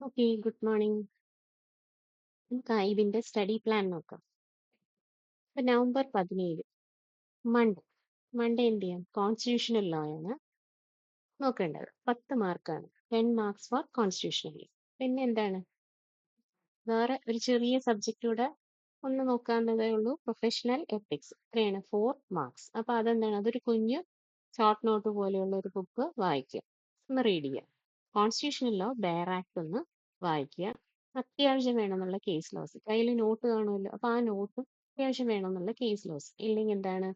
Okay, good morning. നമുക്ക് ഇതിന്റെ study plan നോക്കാം. ഇപ്പൊ നവംബർ 17 മൺഡേ. മൺഡേ എന്ത് ചെയ്യാം? കോൺസ്റ്റിറ്റ്യൂഷണൽ ലോ ആണ് നോക്കേണ്ടത്. 10 മാർക്കാണ്. 10 മാർക്സ് ഫോർ കോൺസ്റ്റിറ്റ്യൂഷണൽ ലോ. പിന്നെ എന്താണ്? വേറെ ഒരു ചെറിയ സബ്ജക്റ്റ് കൂടെ ഒന്ന് നോക്കാവുന്നതേ ഉള്ളൂ. Professional ethics. എത്രയാണ്? 4 മാർക്സ്. അപ്പൊ അതെന്താണ്? അതൊരു കുഞ്ഞു ഷോർട്ട് നോട്ട് പോലെയുള്ള ഒരു ബുക്ക് വായിക്കുക. ഒന്ന് റീഡ് ചെയ്യുക. കോൺസ്റ്റിറ്റ്യൂഷണൽ ലോ, ബെയർ ആക്ട് ഒന്ന് വായിക്കുക. അത്യാവശ്യം വേണമെന്നുള്ള കേസ് ലോസ്. കയ്യിൽ നോട്ട് കാണുമല്ലോ. അപ്പൊ ആ നോട്ട് അത്യാവശ്യം വേണമെന്നുള്ള കേസ് ലോസ്. ഇല്ലെങ്കിൽ എന്താണ്?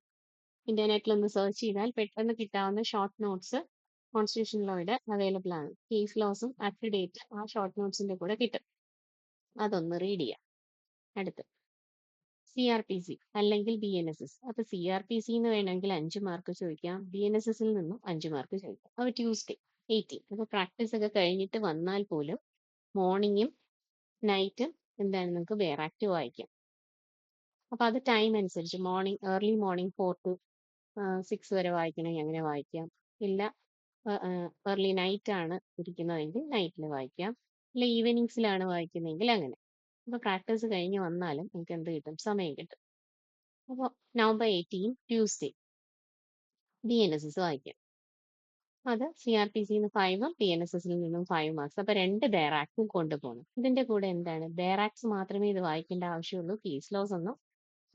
ഇന്റർനെറ്റിൽ ഒന്ന് സെർച്ച് ചെയ്താൽ പെട്ടെന്ന് കിട്ടാവുന്ന ഷോർട്ട് നോട്ട്സ് കോൺസ്റ്റിറ്റ്യൂഷൻ ലോയുടെ അവൈലബിൾ ആണ്. കേസ് ലോസും അപ് ടു ഡേറ്റ് ആ ഷോർട്ട് നോട്ട്സിന്റെ കൂടെ കിട്ടും. അതൊന്ന് റീഡ് ചെയ്യാം. അടുത്ത് CRPC അല്ലെങ്കിൽ BNSS. അപ്പൊ CRPC എന്ന് വേണമെങ്കിൽ 5 മാർക്ക് ചോദിക്കാം. BNSS ൽ നിന്നും 5 മാർക്ക് ചോദിക്കാം. അപ്പൊ ട്യൂസ്ഡേ 18. അപ്പൊ പ്രാക്ടീസ് ഒക്കെ കഴിഞ്ഞിട്ട് വന്നാൽ പോലും മോർണിംഗും നൈറ്റും എന്താണ് നിങ്ങൾക്ക് വേറെ ആക്ട് വായിക്കാം. അപ്പൊ അത് ടൈം അനുസരിച്ച് ഏർലി മോർണിംഗ് 4 to 6 വരെ വായിക്കണമെങ്കിൽ അങ്ങനെ വായിക്കാം. ഇല്ല ഏർലി നൈറ്റ് ആണ് ഇരിക്കുന്നതെങ്കിൽ നൈറ്റിൽ വായിക്കാം. ഇല്ല ഈവനിങ്സിലാണ് വായിക്കുന്നതെങ്കിൽ അങ്ങനെ. അപ്പൊ പ്രാക്ടീസ് കഴിഞ്ഞ് വന്നാലും നിങ്ങൾക്ക് എന്ത് കിട്ടും? സമയം കിട്ടും. അപ്പോൾ നവംബർ 18 ട്യൂസ്ഡേ BNSS വായിക്കാം. അത് CRPC ന്ന് 5ഉം BNSS ൽ നിന്നും 5 മാർക്സ്. അപ്പൊ 2 ബെയറാക്സും കൊണ്ടുപോകണം. ഇതിന്റെ കൂടെ എന്താണ്? ബെയറാക്സ് മാത്രമേ ഇത് വായിക്കേണ്ട ആവശ്യമുള്ളൂ. കേസ് ലോസ് ഒന്നും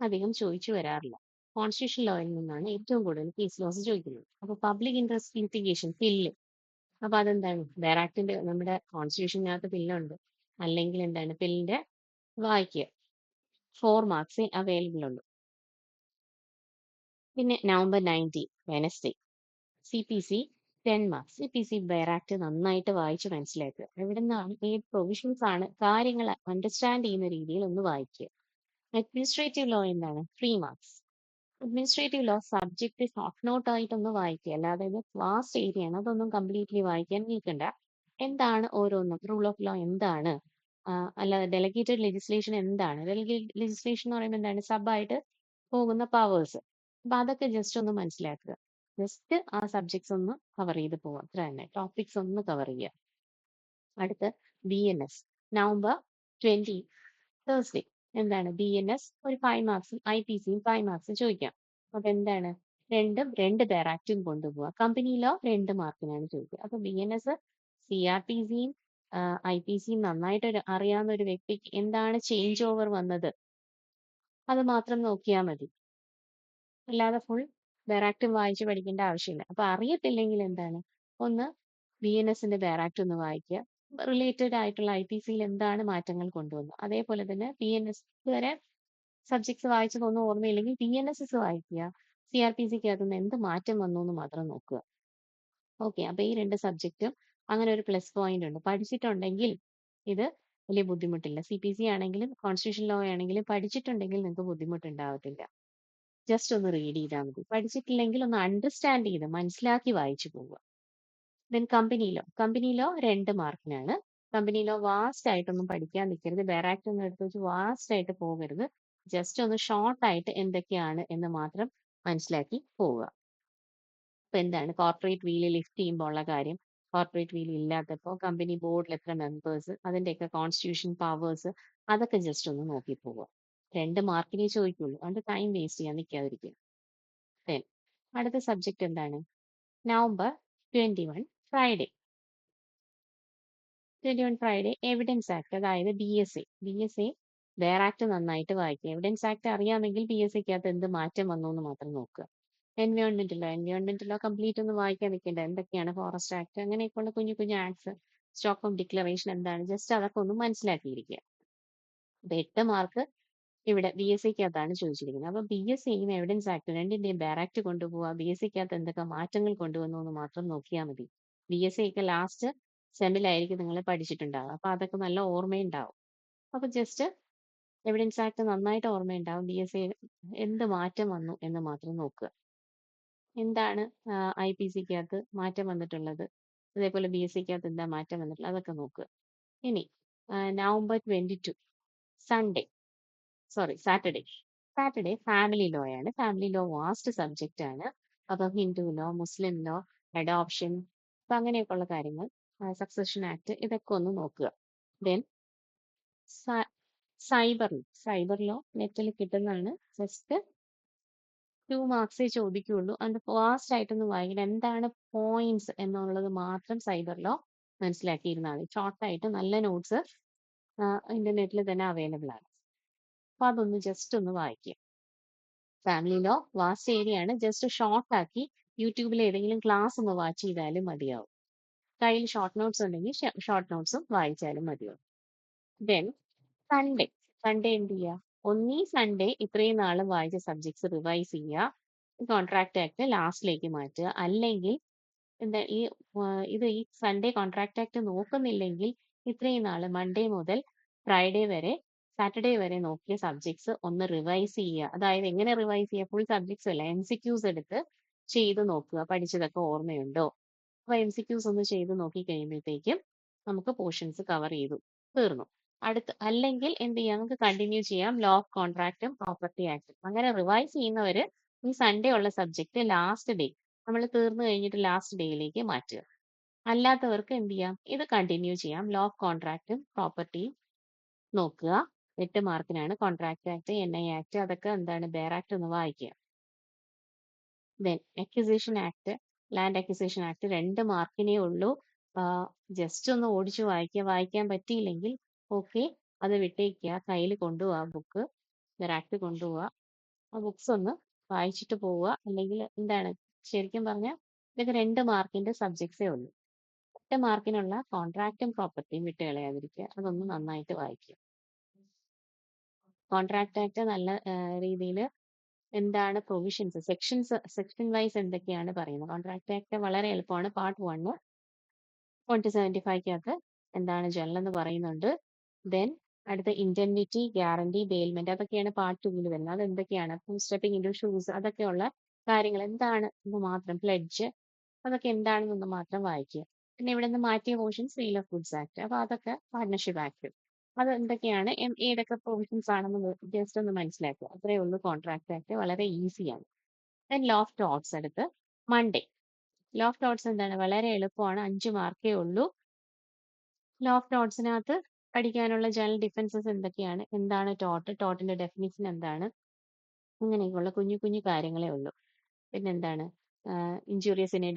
അധികം ചോദിച്ചു വരാറില്ല. കോൺസ്റ്റിറ്റ്യൂഷൻ ലോയിൽ നിന്നാണ് ഏറ്റവും കൂടുതൽ കേസ് ലോസ് ചോദിക്കുന്നത്. അപ്പൊ പബ്ലിക് ഇൻട്രസ്റ്റ് ലിറ്റിഗേഷൻ പില്ല്. അപ്പൊ അതെന്താണ്? ബെയറാക്ടിന്റെ നമ്മുടെ കോൺസ്റ്റിറ്റ്യൂഷനകത്ത് പില്ലുണ്ട്. അല്ലെങ്കിൽ എന്താണ്? പില്ലിന്റെ വായിക്കുക. 4 മാർക്സേ അവൈലബിൾ ഉള്ളൂ. പിന്നെ November 19 Wednesday CPC 10 marks. CPC ബെയറാക്ട് നന്നായിട്ട് വായിച്ച് മനസ്സിലാക്കുക. എവിടെ നിന്നാണ് ഏത് പ്രൊവിഷൻസ് ആണ് കാര്യങ്ങൾ അണ്ടർസ്റ്റാൻഡ് ചെയ്യുന്ന രീതിയിൽ ഒന്ന് വായിക്കുക. അഡ്മിനിസ്ട്രേറ്റീവ് ലോ എന്താണ്? 3 marks. Administrative law subject short note ആയിട്ടൊന്ന് വായിക്കുക. അല്ലാതെ ഇത് വാസ്റ്റ് ഏരിയ ആണ്. അതൊന്നും കംപ്ലീറ്റ്ലി വായിക്കാൻ നിൽക്കണ്ട. എന്താണ് ഓരോന്നും? റൂൾ ഓഫ് ലോ എന്താണ്? അല്ലാതെ ഡെലിഗേറ്റഡ് ലെജിസ്ലേഷൻ എന്താണ്? ഡെലിഗേറ്റഡ് ലെജിസ്ലേഷൻ എന്ന് പറയുമ്പോൾ എന്താണ്? സബായിട്ട് പോകുന്ന പവേഴ്സ്. അപ്പൊ അതൊക്കെ ജസ്റ്റ് ഒന്ന് മനസ്സിലാക്കുക. ജസ്റ്റ് ആ സബ്ജക്ട്സ് ഒന്ന് കവർ ചെയ്ത് പോവുക. അത്ര തന്നെ. ടോപ്പിക്സ് ഒന്ന് കവർ ചെയ്യുക. അടുത്ത് BNS നവംബർ 20 തേഴ്സ്ഡേ എന്താണ്? BNS ഒരു 5 മാർക്സും IPCയും 5 മാർക്സും ചോദിക്കാം. അപ്പൊ എന്താണ്? രണ്ടും 2 ബെയറാക്റ്റും കൊണ്ടുപോവുക. കമ്പനി ലോ 2 മാർക്കിനാണ് ചോദിക്കുക. അപ്പൊ BNS CRPCയും IPCയും നന്നായിട്ട് അറിയാവുന്ന ഒരു വ്യക്തിക്ക് എന്താണ് ചേഞ്ച് ഓവർ വന്നത് അത് മാത്രം നോക്കിയാൽ മതി. അല്ലാതെ ഫുൾ ബെയറാക്റ്റും വായിച്ച് പഠിക്കേണ്ട ആവശ്യമില്ല. അപ്പൊ അറിയത്തില്ലെങ്കിൽ എന്താണ്? ഒന്ന് BNSന്റെ ബെയറാക്ട് ഒന്ന് വായിക്കുക. റിലേറ്റഡ് ആയിട്ടുള്ള IPCയിൽ എന്താണ് മാറ്റങ്ങൾ കൊണ്ടുവന്നത്. അതേപോലെ തന്നെ BNS വരെ സബ്ജക്ട്സ് വായിച്ചതൊന്നും ഓർമ്മയില്ലെങ്കിൽ BNSS വായിക്കുക. CRPCക്കകത്തുനിന്ന് എന്ത് മാറ്റം വന്നു എന്ന് മാത്രം നോക്കുക. ഓക്കെ, അപ്പൊ ഈ 2 സബ്ജക്റ്റും അങ്ങനെ ഒരു പ്ലസ് പോയിന്റ് ഉണ്ട്. പഠിച്ചിട്ടുണ്ടെങ്കിൽ ഇത് വലിയ ബുദ്ധിമുട്ടില്ല. CPC ആണെങ്കിലും കോൺസ്റ്റിറ്റ്യൂഷൻ ലോ ആണെങ്കിലും പഠിച്ചിട്ടുണ്ടെങ്കിൽ നിങ്ങൾക്ക് ബുദ്ധിമുട്ടുണ്ടാവത്തില്ല. ജസ്റ്റ് ഒന്ന് റീഡ് ചെയ്താൽ മതി. പഠിച്ചിട്ടില്ലെങ്കിൽ ഒന്ന് അണ്ടർസ്റ്റാൻഡ് ചെയ്ത് മനസ്സിലാക്കി വായിച്ചു പോവുക. ദെൻ കമ്പനി ലോ 2 മാർക്കിനാണ്. കമ്പനി ലോ വാസ്റ്റ് ആയിട്ടൊന്നും പഠിക്കാൻ നിൽക്കരുത്. ബെയറാക്ട് ഒന്നും എടുത്ത് വെച്ച് വാസ്റ്റ് ആയിട്ട് പോകരുത്. ജസ്റ്റ് ഒന്ന് ഷോർട്ട് ആയിട്ട് എന്തൊക്കെയാണ് എന്ന് മാത്രം മനസ്സിലാക്കി പോവുക. ഇപ്പൊ എന്താണ്? കോർപ്പറേറ്റ് വീല് ലിഫ്റ്റ് ചെയ്യുമ്പോൾ ഉള്ള കാര്യം, കോർപ്പറേറ്റ് വീൽ ഇല്ലാത്തപ്പോൾ കമ്പനി ബോർഡിൽ എത്ര മെമ്പേഴ്സ്, അതിന്റെയൊക്കെ കോൺസ്റ്റിറ്റ്യൂഷൻ പവേഴ്സ്, അതൊക്കെ ജസ്റ്റ് ഒന്ന് നോക്കി പോവുക. 2 മാർക്കിനേ ചോദിക്കുള്ളൂ. അതുകൊണ്ട് ടൈം വേസ്റ്റ് ചെയ്യാൻ നിൽക്കാതിരിക്കുക. Then അടുത്ത സബ്ജക്ട് എന്താണ്? November 21 Friday. 21 Friday evidence act, അതായത് BSA ബെയറാക്ട് നന്നായിട്ട് വായിക്കുക. എവിഡൻസ് ആക്ട് അറിയാമെങ്കിൽ BSAക്കകത്ത് എന്ത് മാറ്റം വന്നു എന്ന് മാത്രം നോക്കുക. എൻവയോൺമെന്റ് ലോ കംപ്ലീറ്റ് ഒന്ന് വായിക്കാൻ നിൽക്കേണ്ട. എന്തൊക്കെയാണ്? ഫോറസ്റ്റ് ആക്ട്, അങ്ങനെയൊക്കെയുള്ള കുഞ്ഞു കുഞ്ഞു ആക്ട്സ്, സ്റ്റോക്ക്ഹോം ഡിക്ലറേഷൻ എന്താണ്? ജസ്റ്റ് അതൊക്കെ ഒന്ന് മനസ്സിലാക്കിയിരിക്കുക. അപ്പൊ 8 മാർക്ക് ഇവിടെ BSAക്കകത്താണ് ചോദിച്ചിരിക്കുന്നത്. അപ്പൊ BSAയും എവിഡൻസ് ആക്ട് രണ്ടിന്റെയും ബെയറാക്ട് കൊണ്ടുപോവുക. BSAക്കകത്ത് എന്തൊക്കെ മാറ്റങ്ങൾ കൊണ്ടുവന്നു എന്ന് മാത്രം നോക്കിയാൽ മതി. BSA ഒക്കെ ലാസ്റ്റ് സെമ്മിലായിരിക്കും നിങ്ങൾ പഠിച്ചിട്ടുണ്ടാവുക. അപ്പൊ അതൊക്കെ നല്ല ഓർമ്മയുണ്ടാവും. അപ്പൊ ജസ്റ്റ് എവിഡൻസ് ആക്ട് നന്നായിട്ട് ഓർമ്മയുണ്ടാവും. BSA എന്ത് മാറ്റം വന്നു എന്ന് മാത്രം നോക്കുക. എന്താണ് IPCക്കകത്ത് മാറ്റം വന്നിട്ടുള്ളത്, അതേപോലെ BSAക്കകത്ത് എന്താ മാറ്റം വന്നിട്ടുള്ളത്, അതൊക്കെ നോക്കുക. ഇനി നവംബർ 22 സാറ്റർഡേ ഫാമിലി ലോ ആണ്. ഫാമിലി ലോ വാസ്റ്റ് സബ്ജക്റ്റ് ആണ്. അപ്പൊ Hindu law, Muslim law, adoption, അപ്പൊ അങ്ങനെയൊക്കെയുള്ള കാര്യങ്ങൾ, സക്സഷൻ ആക്ട്, ഇതൊക്കെ ഒന്ന് നോക്കുക. ദെൻ സൈബർ ലോ നെറ്റിൽ കിട്ടുന്നതാണ്. ജസ്റ്റ് 2 മാർക്സേ ചോദിക്കുകയുള്ളൂ. അത് ഫാസ്റ്റ് ആയിട്ടൊന്ന് വായിക്കണം. എന്താണ് പോയിന്റ്സ് എന്നുള്ളത് മാത്രം സൈബർ ലോ മനസ്സിലാക്കിയിരുന്നാൽ മതി. ഷോർട്ടായിട്ട് നല്ല നോട്ട്സ് ഇന്റർനെറ്റിൽ തന്നെ അവൈലബിൾ ആണ്. അപ്പൊ അതൊന്ന് ജസ്റ്റ് ഒന്ന് വായിക്കുക. ഫാമിലി ലോ വാസ്റ്റ് ഏരിയ ആണ്. ജസ്റ്റ് ഷോർട്ട് ആക്കി യൂട്യൂബിൽ ഏതെങ്കിലും ക്ലാസ് ഒന്ന് വാച്ച് ചെയ്താലും മതിയാവും. കയ്യിൽ ഷോർട്ട് നോട്ട്സ് ഉണ്ടെങ്കിൽ ഷോർട്ട് നോട്ട്സും വായിച്ചാലും മതിയാവും. ദെൻ സൺഡേ സൺഡേ എന്ത് ചെയ്യുക? ഒന്നീ സൺഡേ ഇത്രയും നാളും വായിച്ച സബ്ജക്ട്സ് റിവൈസ് ചെയ്യുക. കോൺട്രാക്ട് ആക്ട് ലാസ്റ്റിലേക്ക് മാറ്റുക. അല്ലെങ്കിൽ എന്താ ഈ സൺഡേ കോൺട്രാക്ട് ആക്ട് നോക്കുന്നില്ലെങ്കിൽ ഇത്രയും നാള് മൺഡേ മുതൽ ഫ്രൈഡേ വരെ സാറ്റർഡേ വരെ നോക്കിയ സബ്ജക്ട്സ് ഒന്ന് റിവൈസ് ചെയ്യുക. അതായത് എങ്ങനെ റിവൈസ് ചെയ്യുക? ഫുൾ സബ്ജക്ട്സ് അല്ല, MCQs എടുത്ത് ചെയ്ത് നോക്കുക. പഠിച്ചതൊക്കെ ഓർമ്മയുണ്ടോ? അപ്പൊ MCQs ഒന്ന് ചെയ്ത് നോക്കി കഴിയുമ്പോഴത്തേക്കും നമുക്ക് പോർഷൻസ് കവർ ചെയ്തു തീർന്നു. അല്ലെങ്കിൽ എന്ത് ചെയ്യാം? നമുക്ക് കണ്ടിന്യൂ ചെയ്യാം ലോ ഓഫ് കോൺട്രാക്റ്റും പ്രോപ്പർട്ടി ആക്ടും. അങ്ങനെ റിവൈസ് ചെയ്യുന്നവര് ഈ സൺഡേ ഉള്ള സബ്ജക്ട് ലാസ്റ്റ് ഡേ നമ്മൾ തീർന്നു കഴിഞ്ഞിട്ട് ലാസ്റ്റ് ഡേയിലേക്ക് മാറ്റുക. അല്ലാത്തവർക്ക് എന്ത് ചെയ്യാം? ഇത് കണ്ടിന്യൂ ചെയ്യാം. ലോ ഓഫ് കോൺട്രാക്റ്റും പ്രോപ്പർട്ടിയും നോക്കുക. 8 മാർക്കിനാണ്. കോൺട്രാക്ട് ആക്ട്, NI ആക്ട്, അതൊക്കെ എന്താണ് ബെയർ ആക്ട് ഒന്ന് വായിക്കുക. Then acquisition act, land acquisition act 2 മാർക്കിനേ ഉള്ളൂ. ജസ്റ്റ് ഒന്ന് ഓടിച്ചു വായിക്കുക. വായിക്കാൻ പറ്റിയില്ലെങ്കിൽ ഓക്കെ, അത് വിട്ടേക്കുക. കയ്യിൽ കൊണ്ടുപോവുക ബുക്ക്, ആക്ട് കൊണ്ടുപോവുക. ആ ബുക്സ് ഒന്ന് വായിച്ചിട്ട് പോവുക. അല്ലെങ്കിൽ എന്താണ് ശരിക്കും പറഞ്ഞാൽ ഇതൊക്കെ 2 മാർക്കിന്റെ സബ്ജക്ട്സേ ഉള്ളൂ. 8 മാർക്കിനുള്ള കോൺട്രാക്റ്റും പ്രോപ്പർട്ടിയും വിട്ട് കളയാതിരിക്കുക. അതൊന്ന് നന്നായിട്ട് വായിക്കുക. കോൺട്രാക്ട് ആക്ട് നല്ല രീതിയിൽ എന്താണ് പ്രൊവിഷൻസ്, സെക്ഷൻ വൈസ് എന്തൊക്കെയാണ് പറയുന്നത്. കോൺട്രാക്ട് ആക്ട് വളരെ എളുപ്പമാണ്. പാർട്ട് 1 175 എന്താണ് ജനറൽ എന്ന് പറയുന്നുണ്ട്. ദെൻ അടുത്ത ഇൻഡെൻനിറ്റി, ഗ്യാരണ്ടി, ബെയിൽമെന്റ്, അതൊക്കെയാണ് പാർട്ട് 2 വരുന്നത്. അത് എന്തൊക്കെയാണ്? സ്റ്റെപ്പിംഗ് ഇൻടു ഷൂസ്, അതൊക്കെയുള്ള കാര്യങ്ങൾ എന്താണ് എന്ന് മാത്രം, പ്ലെഡ്ജ്, അതൊക്കെ എന്താണെന്നൊന്ന് മാത്രം വായിക്കുക. പിന്നെ ഇവിടെ നിന്ന് മാറ്റിയ portion sale of goods act, അപ്പൊ അതൊക്കെ പാർട്ണർഷിപ്പ് ആക്ട്, അത് എന്തൊക്കെയാണ്, ഏതൊക്കെ പ്രൊവിഷൻസ് ആണെന്ന് ജസ്റ്റ് ഒന്ന് മനസ്സിലാക്കുക. അത്രയേ ഉള്ളൂ കോൺട്രാക്ട് ആക്ട്. വളരെ ഈസിയാണ്. ദെൻ ലോ ഓഫ് ടോട്ട്സ് എടുത്ത് മൺഡേ. ലോ ഓഫ് ടോട്ട്സ് എന്താണ്? വളരെ എളുപ്പമാണ്. 5 മാർക്കേ ഉള്ളൂ. ലോ ഓഫ് ടോട്ട്സിനകത്ത് പഠിക്കാനുള്ള ജനറൽ ഡിഫറൻസസ് എന്തൊക്കെയാണ്, എന്താണ് ടോട്ടിന്റെ ഡെഫിനിഷൻ എന്താണ്, അങ്ങനെയൊക്കെയുള്ള കുഞ്ഞു കുഞ്ഞു കാര്യങ്ങളേ ഉള്ളൂ. പിന്നെന്താണ് ഇഞ്ചുറിയസിനെ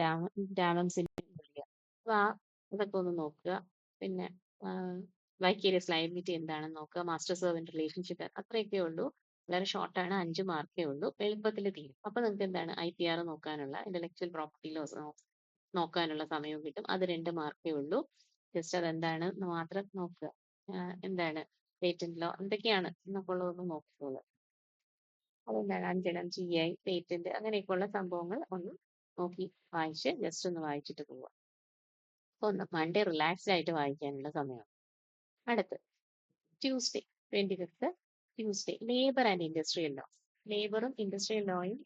ഡാമംസിനെ അപ്പൊ അതൊക്കെ ഒന്ന് നോക്കുക. പിന്നെ വൈക്കേരിയസ് ലയബിലിറ്റി എന്താണെന്ന് നോക്കുക. മാസ്റ്റർ സെർവന്റ് റിലേഷൻഷിപ്പ്, അത്രയൊക്കെ ഉള്ളൂ. വളരെ ഷോർട്ടാണ്. 5 മാർക്കേ ഉള്ളൂ. എളുപ്പത്തിൽ തീരും. അപ്പൊ നിങ്ങൾക്ക് എന്താണ് IPR നോക്കാനുള്ള, ഇന്റലക്ച്വൽ പ്രോപ്പർട്ടി ലോസ് നോക്കാനുള്ള സമയവും കിട്ടും. അത് 2 മാർക്കേ ഉള്ളൂ. ജസ്റ്റ് അതെന്താണ് എന്ന് മാത്രം നോക്കുക. എന്താണ് പേറ്റന്റ് ലോ എന്തൊക്കെയാണ് എന്നൊക്കെ ഉള്ളതൊന്ന് നോക്കിക്കോളുക. അതെന്താണ് അഞ്ചെണ്ണം GI, പേറ്റന്റ്, അങ്ങനെയൊക്കെയുള്ള സംഭവങ്ങൾ ഒന്ന് നോക്കി വായിച്ച് ജസ്റ്റ് ഒന്ന് വായിച്ചിട്ട് പോവുക. ഒന്ന് മൺഡേ റിലാക്സ്ഡ് ആയിട്ട് വായിക്കാനുള്ള സമയമാണ്. അടുത്ത് Tuesday 25th Tuesday labour and industrial law. ലേബറും ഇൻഡസ്ട്രിയൽ ലോയും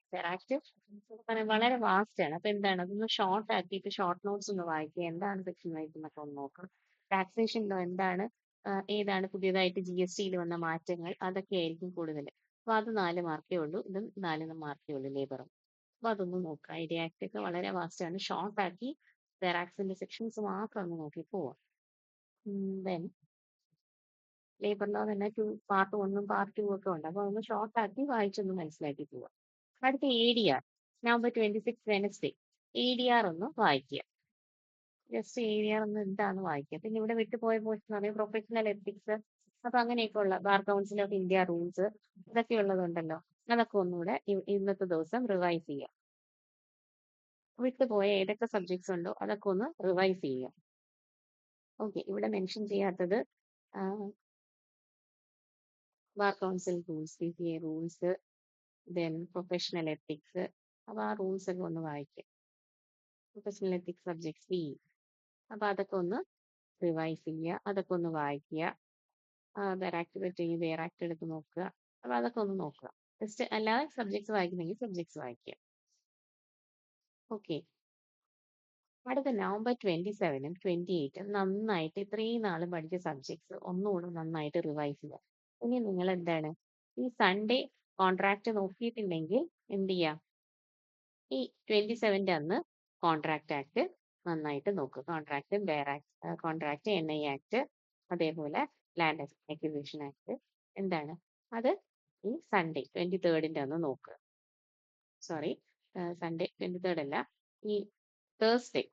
വളരെ വാസ്റ്റ് ആണ്. അപ്പൊ എന്താണ് അതൊന്ന് ഷോർട്ട് ആക്കിയിട്ട് ഷോർട്ട് നോട്ട്സ് ഒന്ന് വായിക്കുക. എന്താണ് സെക്ഷൻ വൈസ് എന്നൊക്കെ ഒന്ന് നോക്കണം. ടാക്സേഷൻ ലോ എന്താണ്, ഏതാണ് പുതിയതായിട്ട് GSTയിൽ വന്ന മാറ്റങ്ങൾ, അതൊക്കെ ആയിരിക്കും കൂടുതൽ. അപ്പൊ അത് 4 മാർക്കേ ഉള്ളൂ. ഇതും 4 മാർക്കേ ഉള്ളൂ ലേബറും. അപ്പൊ അതൊന്ന് നോക്കുക. ഐഡിയ ആക്ട് ഒക്കെ വളരെ വാസ്റ്റ് ആണ്. ഷോർട്ട് ആക്കി ആക്ടിന്റെ സെക്ഷൻസ് മാത്രം ഒന്ന് നോക്കി പോവാം. ദെൻ ലേബർ ലോ തന്നെ പാർട്ട് 1ഉം പാർട്ട് 2 ഒക്കെ ഉണ്ട്. അപ്പൊ ഒന്ന് ഷോർട്ട് ആക്കി വായിച്ചൊന്ന് മനസ്സിലാക്കി പോവാം. അടുത്ത ADR, നവംബർ 26 വെനസ്ഡേ. ADR ഒന്ന് വായിക്കുക. ജസ്റ്റ് ADR ഒന്ന് എന്താണെന്ന് വായിക്കുക. പിന്നെ ഇവിടെ വിട്ടുപോയ പോർഷൻ എന്ന് പറയുന്നത് പ്രൊഫഷണൽ എത്തിക്സ്, അപ്പൊ അങ്ങനെയൊക്കെ ഉള്ള bar council of India rules, ഇതൊക്കെ ഉള്ളതുണ്ടല്ലോ. അതൊക്കെ ഒന്നുകൂടെ ഇന്നത്തെ ദിവസം റിവൈസ് ചെയ്യുക. വിട്ടുപോയ ഏതൊക്കെ സബ്ജക്ട്സ് ഉണ്ടോ അതൊക്കെ ഒന്ന് റിവൈസ് ചെയ്യുക. ഓക്കെ, ഇവിടെ മെൻഷൻ ചെയ്യാത്തത് bar council rules, PCA rules, then professional ethics, അപ്പൊ ആ റൂൾസ് ഒക്കെ ഒന്ന് വായിക്കുക. പ്രൊഫഷണൽ എത്തിക്സ് സബ്ജക്ട് B, അപ്പൊ അതൊക്കെ ഒന്ന് റിവൈസ് ചെയ്യുക. അതൊക്കെ ഒന്ന് വായിക്കുക. വേറെ ആക്ടിവിറ്റി വേറെ ആക്ട് എടുത്ത് നോക്കുക. അപ്പൊ അതൊക്കെ ഒന്ന് നോക്കുക. ജസ്റ്റ് അല്ലാതെ സബ്ജക്ട്സ് വായിക്കുന്നെങ്കിൽ സബ്ജക്ട്സ് വായിക്കുക. ഓക്കെ, അടുത്ത നവംബർ 27ഉം 28ഉം നന്നായിട്ട് ഇത്രയും നാളും പഠിച്ച സബ്ജക്ട്സ് ഒന്നുകൂടെ നന്നായിട്ട് റിവൈസ് ചെയ്യുക. ഇനി നിങ്ങൾ എന്താണ് ഈ സൺഡേ കോൺട്രാക്ട് നോക്കിയിട്ടില്ലെങ്കിൽ എന്ത് ചെയ്യുക? ഈ 27ന്റെ അന്ന് കോൺട്രാക്ട് ആക്ട് നന്നായിട്ട് നോക്കുക. കോൺട്രാക്ട്, NI ആക്ട്, അതേപോലെ ലാൻഡ് അക്വിസിഷൻ ആക്ട് എന്താണ് അത് ഈ സൺഡേ 23rd അന്ന് നോക്കുക. സോറി, സൺഡേ 23rd അല്ല, ഈ തേഴ്സ്ഡേ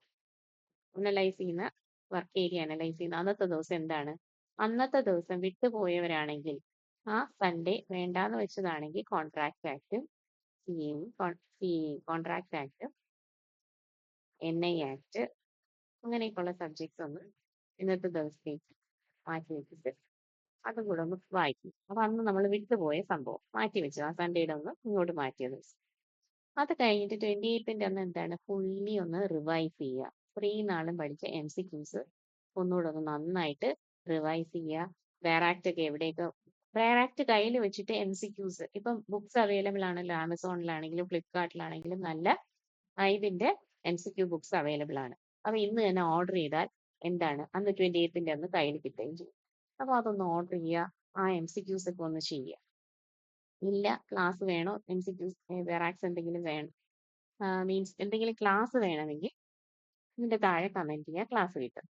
അനലൈസ് ചെയ്യുന്ന വർക്ക് ഏരിയ അനലൈസ് ചെയ്യുന്ന അന്നത്തെ ദിവസം എന്താണ്, അന്നത്തെ ദിവസം വിട്ടുപോയവരാണെങ്കിൽ ആ സൺഡേ വേണ്ടാന്ന് വെച്ചതാണെങ്കിൽ contract act, C contract act, NI act അങ്ങനെയൊക്കെയുള്ള സബ്ജക്ട്സ് ഒന്ന് ഇന്നത്തെ ദിവസത്തേക്ക് മാറ്റി വെച്ചിട്ട് അതും കൂടെ ഒന്ന് വായിക്കും. അപ്പൊ അന്ന് നമ്മൾ വിട്ടുപോയ സംഭവം മാറ്റി വെച്ചു, ആ സൺഡേയുടെ ഒന്ന് ഇങ്ങോട്ട് മാറ്റിയ ദിവസം. അത് കഴിഞ്ഞിട്ട് 28th അന്ന് എന്താണ് ഫുള്ളി ഒന്ന് റിവൈസ് ചെയ്യുക. ഇത്രയും നാളും പഠിച്ച MCQs ഒന്നുകൂടെ ഒന്ന് നന്നായിട്ട് റിവൈസ് ചെയ്യുക. വേറാക്ട് ഒക്കെ എവിടെയൊക്കെ വേറാക്ട് കയ്യിൽ വെച്ചിട്ട് MCQs ഇപ്പം ബുക്സ് അവൈലബിൾ ആണല്ലോ, ആമസോണിലാണെങ്കിലും ഫ്ലിപ്കാർട്ടിലാണെങ്കിലും നല്ല ഇതിന്റെ MCQ ബുക്സ് അവൈലബിൾ ആണ്. അപ്പൊ ഇന്ന് തന്നെ ഓർഡർ ചെയ്താൽ എന്താണ് അന്ന് 28th അന്ന് കയ്യിൽ കിട്ടുകയും ചെയ്യും. അപ്പൊ അതൊന്ന് ഓർഡർ ചെയ്യുക, ആ MCQs ഒക്കെ ഒന്ന് ചെയ്യുക. ഇല്ല ക്ലാസ് വേണോ, MCQs വേറാക്സ് എന്തെങ്കിലും വേണം, മീൻസ് എന്തെങ്കിലും ക്ലാസ് വേണമെങ്കിൽ ഇതിന്റെ താഴെ കമന്റ് ചെയ്യുക, ക്ലാസ് കിട്ടും.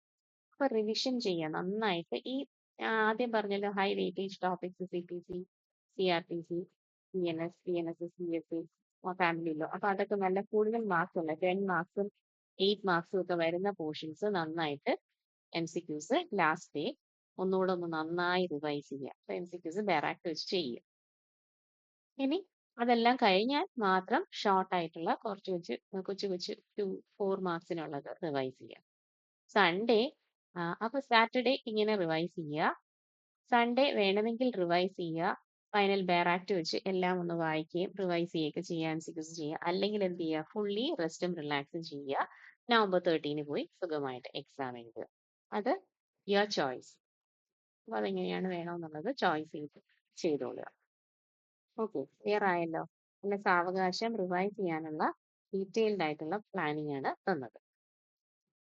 അപ്പൊ റിവിഷൻ ചെയ്യുക നന്നായിട്ട്. ഈ ആദ്യം പറഞ്ഞല്ലോ high weightage topics CPC, CRPC, CNS, PNS, CSA, family law, അപ്പൊ അതൊക്കെ നല്ല കൂടുതൽ മാർക്സ് ഉള്ള 10 മാർക്സും 8 മാർക്സും ഒക്കെ വരുന്ന പോർഷൻസ് നന്നായിട്ട് MCQs ലാസ്റ്റ് ഡേ ഒന്നുകൂടെ ഒന്ന് നന്നായി റിവൈസ് ചെയ്യുക. അപ്പൊ MCQs ബെറാക്ട് വെച്ച് ചെയ്യുക. ഇനി അതെല്ലാം കഴിഞ്ഞാൽ മാത്രം ഷോർട്ട് ആയിട്ടുള്ള കുറച്ച് കൊച്ചു കൊച്ചു 4 മാർക്സിനുള്ളത് റിവൈസ് ചെയ്യുക. സൺഡേ അപ്പൊ സാറ്റർഡേ ഇങ്ങനെ റിവൈസ് ചെയ്യുക, സൺഡേ വേണമെങ്കിൽ റിവൈസ് ചെയ്യുക, ഫൈനൽ ബെറാക്ട് വെച്ച് എല്ലാം ഒന്ന് വായിക്കുകയും റിവൈസ് ചെയ്യുകയൊക്കെ ചെയ്യുക, MCQs ചെയ്യുക. അല്ലെങ്കിൽ എന്ത് ചെയ്യുക, ഫുള്ളി റെസ്റ്റും റിലാക്സും ചെയ്യുക. നവംബർ 13 പോയി സുഖമായിട്ട് എക്സാം എഴുതുക. അത് യുവർ ചോയ്സ്. അപ്പൊ അതെങ്ങനെയാണ് വേണമെന്നുള്ളത് ചോയ്സ് ചെയ്തോളുക. ഓക്കെ, ക്ലിയർ ആയല്ലോ. പിന്നെ സാവകാശം റിവൈസ് ചെയ്യാനുള്ള ഡീറ്റെയിൽഡ് ആയിട്ടുള്ള പ്ലാനിങ് ആണ് തന്നത്.